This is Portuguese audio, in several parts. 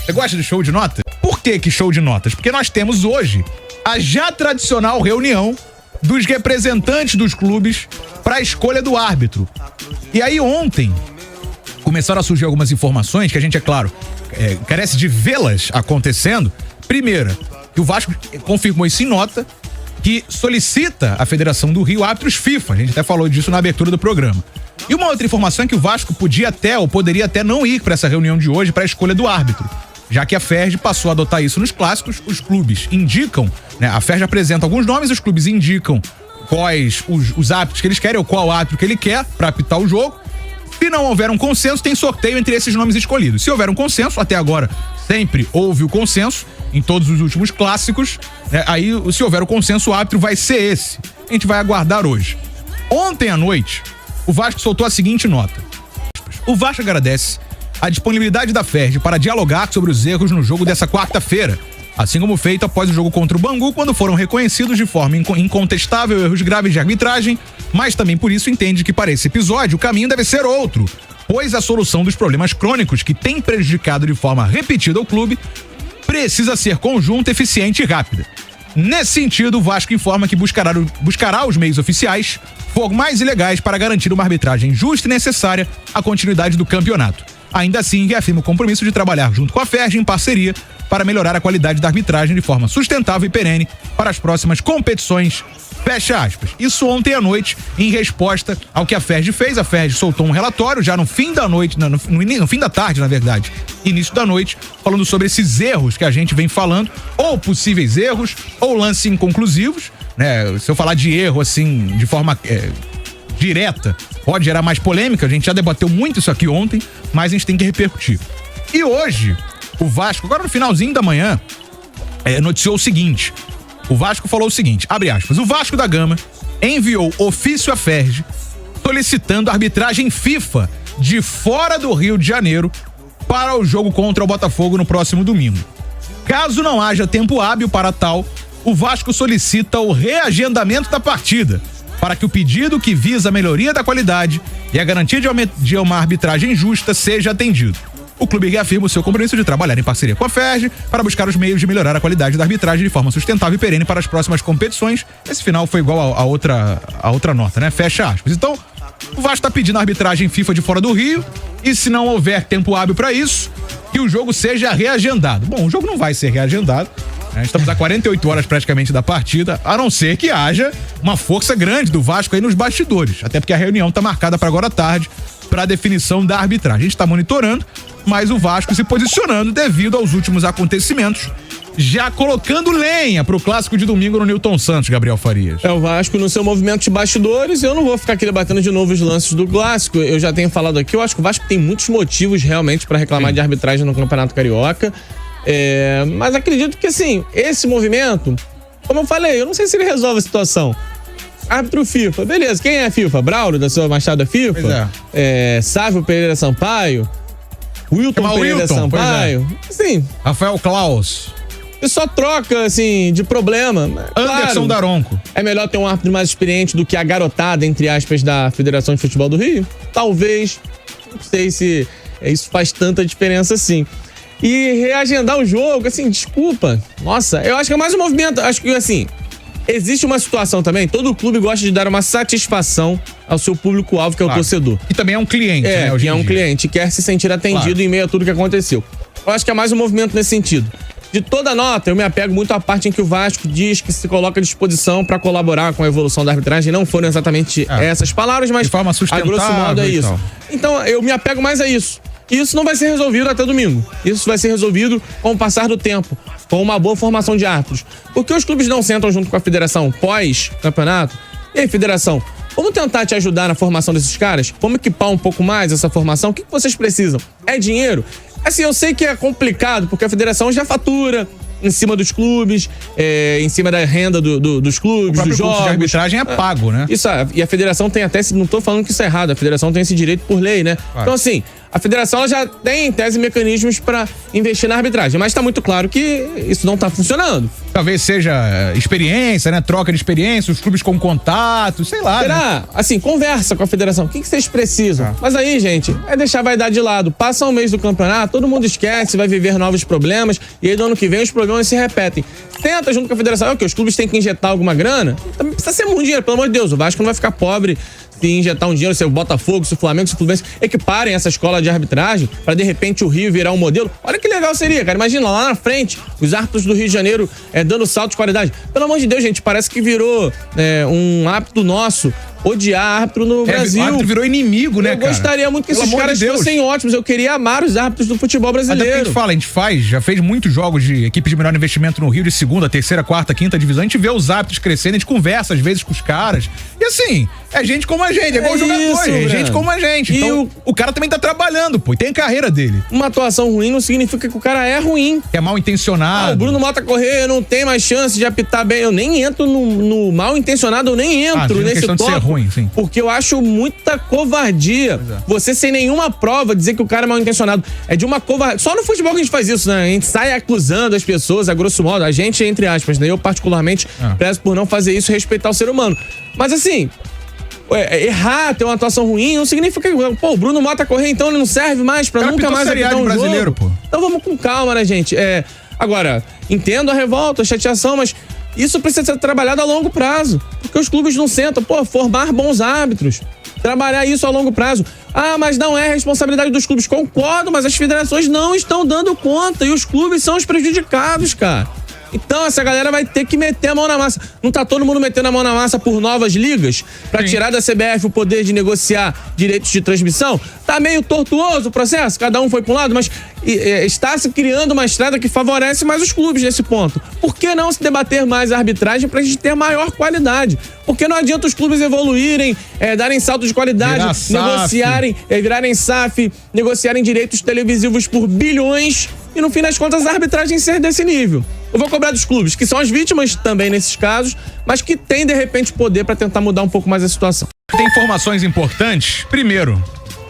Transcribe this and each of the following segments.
Você gosta de show de notas? Por que show de notas? Porque nós temos hoje a já tradicional reunião dos representantes dos clubes para a escolha do árbitro. E aí ontem começaram a surgir algumas informações que a gente, é claro, carece de vê-las acontecendo. Primeira, que o Vasco confirmou isso em nota, que solicita à Federação do Rio árbitros FIFA. A gente até falou disso na abertura do programa. E uma outra informação é que o Vasco podia até, ou poderia até não ir para essa reunião de hoje para a escolha do árbitro, já que a FERJ passou a adotar isso nos clássicos. Os clubes indicam, né, a FERJ apresenta alguns nomes, os clubes indicam quais os árbitros que eles querem, ou qual árbitro que ele quer para apitar o jogo. Se não houver um consenso, tem sorteio entre esses nomes escolhidos. Se houver um consenso, até agora sempre houve o consenso em todos os últimos clássicos, né, aí se houver o consenso, o árbitro vai ser esse. A gente vai aguardar hoje. Ontem à noite, o Vasco soltou a seguinte nota. O Vasco agradece a disponibilidade da FERJ para dialogar sobre os erros no jogo dessa quarta-feira, assim como feito após o jogo contra o Bangu, quando foram reconhecidos de forma incontestável erros graves de arbitragem, mas também por isso entende que para esse episódio o caminho deve ser outro, pois a solução dos problemas crônicos que tem prejudicado de forma repetida o clube precisa ser conjunta, eficiente e rápida. Nesse sentido, o Vasco informa que buscará os meios oficiais formais e legais para garantir uma arbitragem justa e necessária à continuidade do campeonato. Ainda assim, reafirma o compromisso de trabalhar junto com a FERJ em parceria para melhorar a qualidade da arbitragem de forma sustentável e perene para as próximas competições. Fecha aspas. Isso ontem à noite, em resposta ao que a FERJ fez. A FERJ soltou um relatório já no fim da noite, no fim da tarde, na verdade, início da noite, falando sobre esses erros que a gente vem falando, ou possíveis erros, ou lances inconclusivos, né? Se eu falar de erro, assim, de forma direta, pode gerar mais polêmica. A gente já debateu muito isso aqui ontem, mas a gente tem que repercutir. E hoje, o Vasco, agora no finalzinho da manhã, noticiou o seguinte. O Vasco falou o seguinte, abre aspas, o Vasco da Gama enviou ofício à FERJ solicitando arbitragem FIFA de fora do Rio de Janeiro para o jogo contra o Botafogo no próximo domingo. Caso não haja tempo hábil para tal, o Vasco solicita o reagendamento da partida, para que o pedido que visa a melhoria da qualidade e a garantia de uma arbitragem justa seja atendido. O clube reafirma o seu compromisso de trabalhar em parceria com a FERJ para buscar os meios de melhorar a qualidade da arbitragem de forma sustentável e perene para as próximas competições. Esse final foi igual a outra nota, né? Fecha aspas. Então, o Vasco está pedindo a arbitragem FIFA de fora do Rio e, se não houver tempo hábil para isso, que o jogo seja reagendado. Bom, o jogo não vai ser reagendado. Estamos a 48 horas praticamente da partida, a não ser que haja uma força grande do Vasco aí nos bastidores. Até porque a reunião está marcada para agora à tarde para a definição da arbitragem. A gente está monitorando, mas o Vasco se posicionando devido aos últimos acontecimentos, já colocando lenha pro clássico de domingo no Newton Santos, Gabriel Farias. O Vasco no seu movimento de bastidores. Eu não vou ficar aqui debatendo de novo os lances do clássico, eu já tenho falado aqui, eu acho que o Vasco tem muitos motivos realmente para reclamar de arbitragem no Campeonato Carioca, mas acredito que assim, esse movimento, como eu falei, eu não sei se ele resolve a situação. Árbitro FIFA, beleza, quem é FIFA? Braulio da Silva Machado é FIFA? Sávio Pereira Sampaio? Wilton Pereira Sampaio? Sim. Rafael Klaus. E só troca, assim, de problema. Anderson Daronco. É melhor ter um árbitro mais experiente do que a garotada, entre aspas, da Federação de Futebol do Rio? Talvez. Não sei se isso faz tanta diferença assim. E reagendar o jogo, assim, desculpa. Nossa, eu acho que é mais um movimento. Acho que, assim, existe uma situação também, todo clube gosta de dar uma satisfação ao seu público-alvo, que é o torcedor. E também é um cliente, né? Que é um cliente, quer se sentir atendido em meio a tudo que aconteceu. Eu acho que é mais um movimento nesse sentido. De toda nota, eu me apego muito à parte em que o Vasco diz que se coloca à disposição para colaborar com a evolução da arbitragem. Não foram exatamente essas palavras, mas de forma sustentável, a grosso modo é isso. Então, eu me apego mais a isso. E isso não vai ser resolvido até domingo. Isso vai ser resolvido com o passar do tempo, com uma boa formação de árbitros. Porque os clubes não sentam junto com a federação pós-campeonato. E aí, federação, vamos tentar te ajudar na formação desses caras? Vamos equipar um pouco mais essa formação? O que vocês precisam? É dinheiro? Assim, eu sei que é complicado, porque a federação já fatura em cima dos clubes, em cima da renda dos clubes, dos jogos. De arbitragem é pago, né? Isso, e a federação tem até, não tô falando que isso é errado, a federação tem esse direito por lei, né? Claro. Então, assim, a federação ela já tem, em tese, mecanismos para investir na arbitragem, mas tá muito claro que isso não tá funcionando. Talvez seja experiência, né? Troca de experiência, os clubes com contato, sei lá. Será? Né? Assim, conversa com a federação. O que vocês precisam? Mas aí, gente, é deixar a vaidade de lado. Passa um mês do campeonato, todo mundo esquece, vai viver novos problemas, e aí no ano que vem os problemas se repetem. Tenta junto com a federação, os clubes têm que injetar alguma grana. Também precisa ser muito dinheiro, pelo amor de Deus. O Vasco não vai ficar pobre se injetar um dinheiro, se o Botafogo, se o Flamengo, se o Fluminense equiparem essa escola de arbitragem pra de repente o Rio virar um modelo. Olha que legal seria, cara. Imagina lá na frente, os árbitros do Rio de Janeiro dando salto de qualidade. Pelo amor de Deus, gente, parece que virou um hábito nosso odiar árbitro no Brasil. O árbitro virou inimigo, né, cara? Eu gostaria muito que esses caras fossem ótimos. Eu queria amar os árbitros do futebol brasileiro. A gente já fez muitos jogos de equipe de melhor investimento no Rio, de segunda, terceira, quarta, quinta divisão. A gente vê os árbitros crescendo, a gente conversa às vezes com os caras. E assim, é gente como a gente, é igual jogador, é gente como a gente. Então, o cara também tá trabalhando, pô, e tem a carreira dele. Uma atuação ruim não significa que o cara é ruim. É mal intencionado. O Bruno Mota Corrêa não tem mais chance de apitar bem. Eu nem entro no mal intencionado, eu nem entro nesse tópico. De ser ruim, sim. Porque eu acho muita covardia. Você sem nenhuma prova dizer que o cara é mal intencionado. É de uma covardia. Só no futebol que a gente faz isso, né? A gente sai acusando as pessoas, a grosso modo, a gente entre aspas, né? Eu particularmente prezo por não fazer isso e respeitar o ser humano. Mas assim, errar, ter uma atuação ruim, não significa que, pô, o Bruno Mota Corrêa, então ele não serve mais pra nunca mais apitar um brasileiro, jogo. Pô. Então vamos com calma, né, gente? Agora, entendo a revolta, a chateação, mas isso precisa ser trabalhado a longo prazo. Porque os clubes não sentam, formar bons árbitros. Trabalhar isso a longo prazo. Ah, mas não é responsabilidade dos clubes. Concordo, mas as federações não estão dando conta e os clubes são os prejudicados, cara. Então essa galera vai ter que meter a mão na massa. Não tá todo mundo metendo a mão na massa por novas ligas? Pra tirar da CBF o poder de negociar direitos de transmissão? Tá meio tortuoso o processo, cada um foi pra um lado, mas está se criando uma estrada que favorece mais os clubes nesse ponto. Por que não se debater mais a arbitragem pra gente ter maior qualidade? Porque não adianta os clubes evoluírem, darem saltos de qualidade, negociarem, virarem SAF, negociarem direitos televisivos por bilhões e no fim das contas a arbitragem ser desse nível. Eu vou cobrar dos clubes, que são as vítimas também nesses casos, mas que têm de repente poder pra tentar mudar um pouco mais a situação. Tem informações importantes. Primeiro,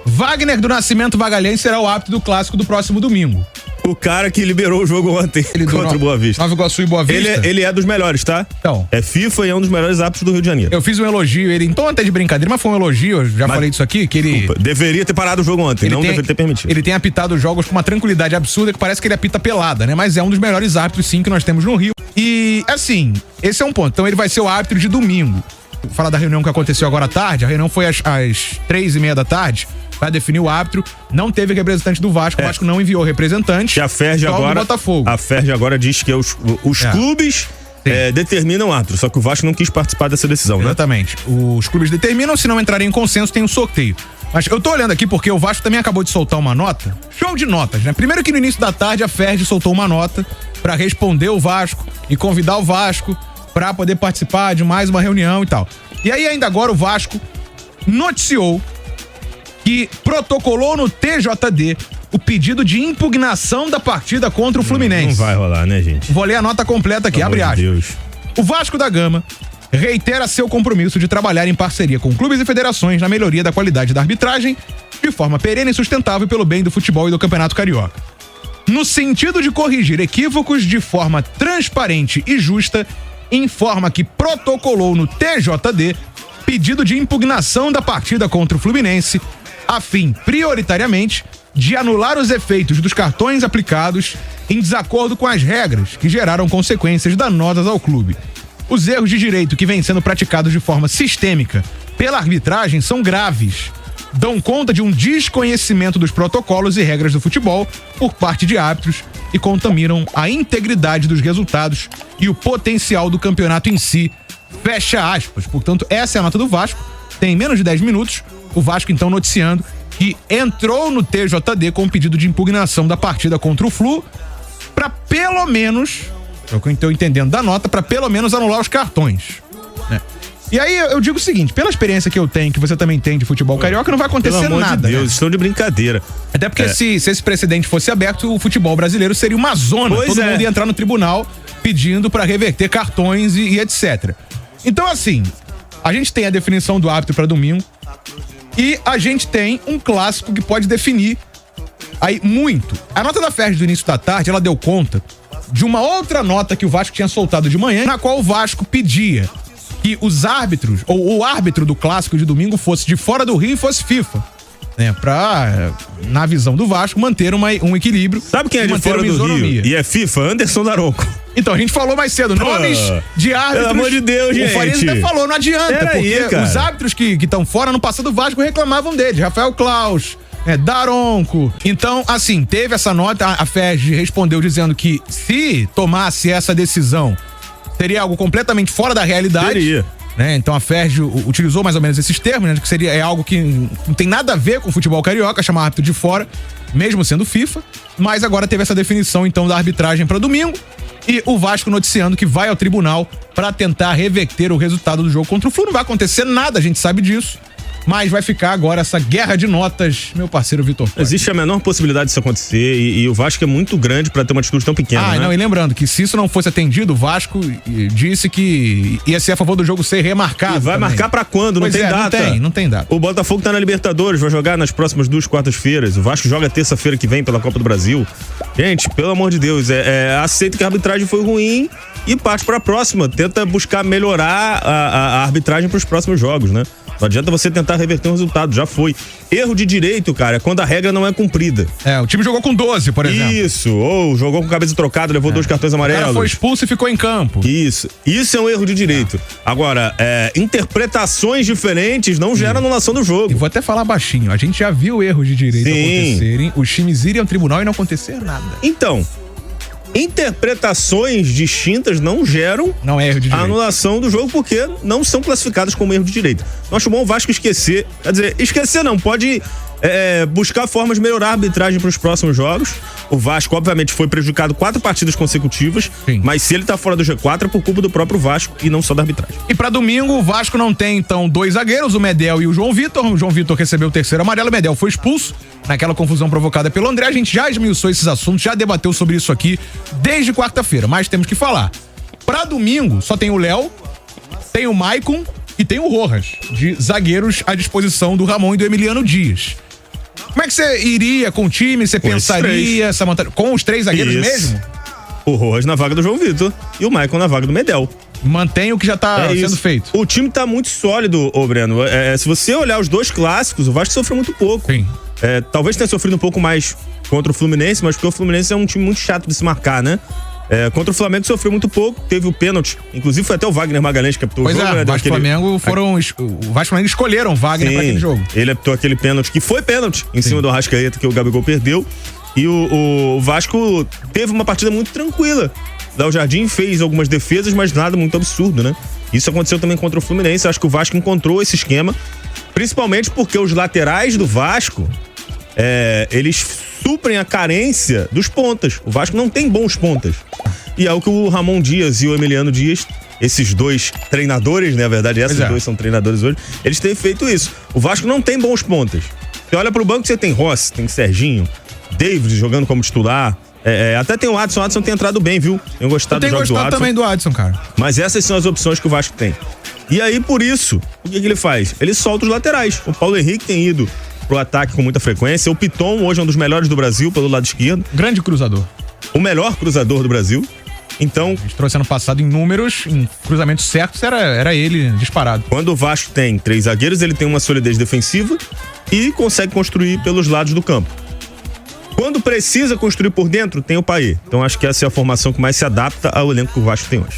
Wagner do Nascimento Magalhães será o árbitro do clássico do próximo domingo. O cara que liberou o jogo ontem contra o Boa Vista. Nova Iguaçu e Boa Vista. Ele é dos melhores, tá? Então. É FIFA e é um dos melhores árbitros do Rio de Janeiro. Eu fiz um elogio, ele, então até de brincadeira, mas foi um elogio, eu já falei disso aqui, que ele... Desculpa, deveria ter parado o jogo ontem, não deveria ter permitido. Ele tem apitado os jogos com uma tranquilidade absurda, que parece que ele apita pelada, né? Mas é um dos melhores árbitros, sim, que nós temos no Rio. E, assim, esse é um ponto. Então ele vai ser o árbitro de domingo. Vou falar da reunião que aconteceu agora à tarde, a reunião foi às 3:30 da tarde, para definir o árbitro. Não teve representante do Vasco, o Vasco não enviou representante. E a FERJ agora, Botafogo. A FERJ agora diz que os clubes determinam o árbitro, só que o Vasco não quis participar dessa decisão, Exatamente. Os clubes determinam, se não entrarem em consenso, tem um sorteio. Mas eu tô olhando aqui porque o Vasco também acabou de soltar uma nota. Show de notas, né? Primeiro que no início da tarde a FERJ soltou uma nota para responder o Vasco e convidar o Vasco para poder participar de mais uma reunião e tal. E aí ainda agora o Vasco noticiou que protocolou no TJD o pedido de impugnação da partida contra o Fluminense. Não vai rolar, né, gente? Vou ler a nota completa aqui, abre aspas. O Vasco da Gama reitera seu compromisso de trabalhar em parceria com clubes e federações na melhoria da qualidade da arbitragem de forma perene e sustentável pelo bem do futebol e do Campeonato Carioca. No sentido de corrigir equívocos de forma transparente e justa, informa que protocolou no TJD pedido de impugnação da partida contra o Fluminense, a fim, prioritariamente, de anular os efeitos dos cartões aplicados em desacordo com as regras que geraram consequências danosas ao clube. Os erros de direito que vêm sendo praticados de forma sistêmica pela arbitragem são graves, dão conta de um desconhecimento dos protocolos e regras do futebol por parte de árbitros e contaminam a integridade dos resultados e o potencial do campeonato em si. Fecha aspas. Portanto, essa é a nota do Vasco. Tem menos de 10 minutos. O Vasco, então, noticiando que entrou no TJD com um pedido de impugnação da partida contra o Flu para pelo menos, é o que eu estou entendendo da nota, para pelo menos anular os cartões, né? E aí eu digo o seguinte, pela experiência que eu tenho, que você também tem de futebol carioca, não vai acontecer Pelo amor nada. de Deus, né? estão de brincadeira. Até porque se esse precedente fosse aberto, o futebol brasileiro seria uma zona. Todo mundo ia entrar no tribunal pedindo para reverter cartões e etc. Então, assim, a gente tem a definição do árbitro para domingo e a gente tem um clássico que pode definir aí muito. A nota da FERJ do início da tarde, ela deu conta de uma outra nota que o Vasco tinha soltado de manhã, na qual o Vasco pedia que os árbitros, ou o árbitro do clássico de domingo fosse de fora do Rio e fosse FIFA. Né, pra, na visão do Vasco, manter um equilíbrio. Sabe quem é de fora do Rio? E é FIFA? Anderson Daronco. Então, a gente falou mais cedo, nomes de árbitros. Pelo amor de Deus, gente. O Farias até falou, não adianta, porque os árbitros que estão fora no passado do Vasco reclamavam deles. Rafael Claus, Daronco. Então, assim, teve essa nota, a FERJ respondeu dizendo que se tomasse essa decisão, seria algo completamente fora da realidade. Seria. Né? Então a FERJ utilizou mais ou menos esses termos, né? Que seria algo que não tem nada a ver com o futebol carioca, chamar árbitro de fora, mesmo sendo FIFA, mas agora teve essa definição então da arbitragem para domingo e o Vasco noticiando que vai ao tribunal para tentar reverter o resultado do jogo contra o Flu. Não vai acontecer nada, a gente sabe disso. Mas vai ficar agora essa guerra de notas, meu parceiro Vitor. Existe a menor possibilidade disso acontecer e o Vasco é muito grande pra ter uma atitude tão pequena, né? Não, e lembrando que se isso não fosse atendido, o Vasco disse que ia ser a favor do jogo ser remarcado. E vai também marcar pra quando? Não tem data. Não tem data. O Botafogo tá na Libertadores, vai jogar nas próximas 2 quartas-feiras. O Vasco joga terça-feira que vem pela Copa do Brasil. Gente, pelo amor de Deus, aceita que a arbitragem foi ruim e parte pra próxima. Tenta buscar melhorar a arbitragem pros próximos jogos, né? Não adianta você tentar reverter um resultado, já foi. Erro de direito, cara, é quando a regra não é cumprida. O time jogou com 12, por exemplo. Isso, ou jogou com cabeça trocada, levou 2 cartões amarelos. O cara foi expulso e ficou em campo. Isso é um erro de direito. Agora, interpretações diferentes não geram anulação do jogo. E vou até falar baixinho, a gente já viu erros de direito acontecerem, os times irem ao tribunal e não acontecer nada. Então, interpretações distintas não geram erro de direito. A anulação do jogo porque não são classificadas como erro de direito. Não acho bom o Vasco esquecer, quer dizer, esquecer não, pode buscar formas de melhorar a arbitragem para os próximos jogos. O Vasco, obviamente, foi prejudicado 4 partidas consecutivas, mas se ele tá fora do G4 é por culpa do próprio Vasco e não só da arbitragem. E para domingo, o Vasco não tem, então, 2 zagueiros, o Medel e o João Vitor. O João Vitor recebeu o 3º amarelo, o Medel foi expulso naquela confusão provocada pelo André. A gente já esmiuçou esses assuntos, já debateu sobre isso aqui desde quarta-feira, mas temos que falar. Para domingo, só tem o Léo, tem o Maicon e tem o Rojas, de zagueiros à disposição do Ramon e do Emiliano Dias. Como é que você iria com o time? Você pensaria com os 3 zagueiros mesmo? O Rojas na vaga do João Vitor e o Maicon na vaga do Medel. Mantém o que já tá sendo feito. O time tá muito sólido, Breno. Se você olhar os 2 clássicos, o Vasco sofreu muito pouco. Sim. Talvez tenha sofrido um pouco mais contra o Fluminense, mas porque o Fluminense é um time muito chato de se marcar, né? Contra o Flamengo sofreu muito pouco, teve o pênalti, inclusive foi até o Wagner Magalhães que apitou o jogo, né? O Vasco e Flamengo escolheram o Wagner pra aquele jogo. Ele apitou aquele pênalti, que foi pênalti, em cima do Arrascaeta, que o Gabigol perdeu, e o Vasco teve uma partida muito tranquila. Léo Jardim fez algumas defesas, mas nada muito absurdo, né? Isso aconteceu também contra o Fluminense, acho que o Vasco encontrou esse esquema, principalmente porque os laterais do Vasco, eles suprem a carência dos pontas. O Vasco não tem bons pontas. E é o que o Ramon Dias e o Emiliano Dias, esses 2 treinadores, né? Na verdade, esses 2 são treinadores hoje, eles têm feito isso. O Vasco não tem bons pontas. Você olha pro banco, você tem Rossi, tem Serginho, David jogando como titular. Até tem o Adson. O Adson tem entrado bem, viu? Tenho gostado do jogo do Adson. Eu tenho gostado também do Adson, cara. Mas essas são as opções que o Vasco tem. E aí, por isso, o que ele faz? Ele solta os laterais. O Paulo Henrique tem ido pro ataque com muita frequência. O Piton hoje é um dos melhores do Brasil pelo lado esquerdo. Grande cruzador. O melhor cruzador do Brasil. Então, a gente trouxe ano passado em números, em cruzamentos certos, era ele disparado. Quando o Vasco tem 3 zagueiros, ele tem uma solidez defensiva e consegue construir pelos lados do campo. Quando precisa construir por dentro, tem o Paê. Então acho que essa é a formação que mais se adapta ao elenco que o Vasco tem hoje.